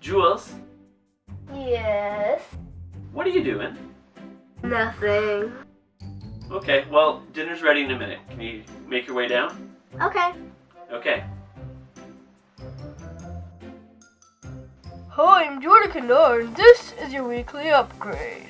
Jules, Yes. what are you doing? Nothing. Okay, well, dinner's ready in a minute. Can you make your way down? Okay. Okay. Hi, I'm Jordan Kennard, and this is your weekly upgrade.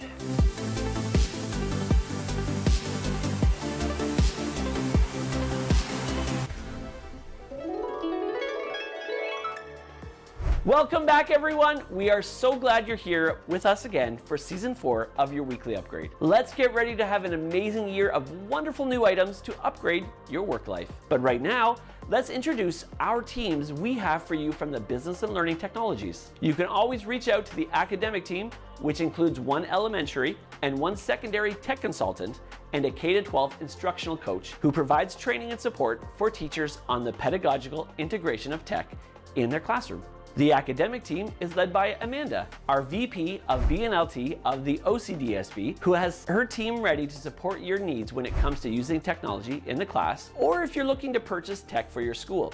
Welcome back, everyone. We are so glad you're here with us again for season 4 of your weekly upgrade. Let's get ready to have an amazing year of wonderful new items to upgrade your work life. But right now, let's introduce our teams we have for you from the Business and Learning Technologies. You can always reach out to the academic team, which includes one elementary and one secondary tech consultant and a K-12 instructional coach who provides training and support for teachers on the pedagogical integration of tech in their classroom. The academic team is led by Amanda, our VP of BNLT of the OCDSB, who has her team ready to support your needs when it comes to using technology in the class, or if you're looking to purchase tech for your school.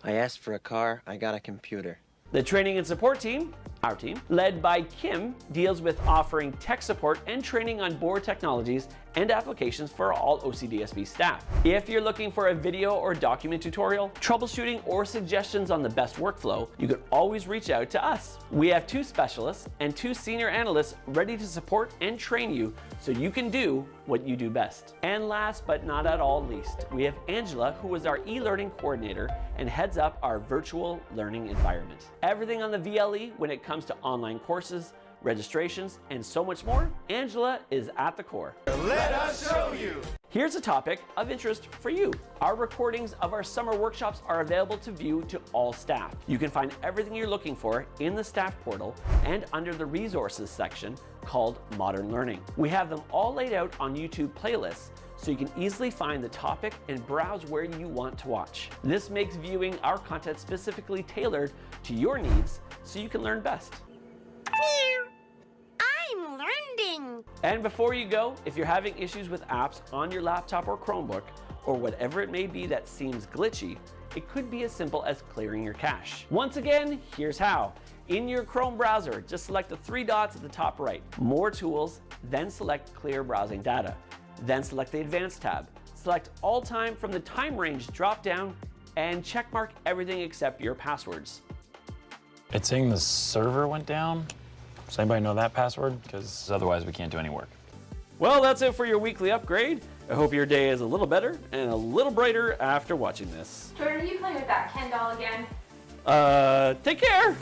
I asked for a car, I got a computer. The training and support team, our team, led by Kim, deals with offering tech support and training on board technologies and applications for all OCDSB staff. If you're looking for a video or document tutorial, troubleshooting, or suggestions on the best workflow, you can always reach out to us. We have 2 specialists and 2 senior analysts ready to support and train you so you can do what you do best. And last but not at all least, we have Angela, who is our e-learning coordinator and heads up our virtual learning environment. Everything on the VLE when it comes to online courses, registrations, and so much more, Angela is at the core. Let us show you. Here's a topic of interest for you. Our recordings of our summer workshops are available to view to all staff. You can find everything you're looking for in the staff portal and under the resources section called Modern Learning. We have them all laid out on YouTube playlists so you can easily find the topic and browse where you want to watch. This makes viewing our content specifically tailored to your needs so you can learn best. I'm learning. And before you go, if you're having issues with apps on your laptop or Chromebook, or whatever it may be that seems glitchy, it could be as simple as clearing your cache. Once again, here's how. In your Chrome browser, just select the 3 dots at the top right, More Tools, then select Clear Browsing Data. Then select the Advanced tab. Select All Time from the Time Range drop-down and checkmark everything except your passwords. It's saying the server went down. Does anybody know that password? Because otherwise we can't do any work. Well, that's it for your weekly upgrade. I hope your day is a little better and a little brighter after watching this. Jordan, are you playing with that Ken doll again? Take care.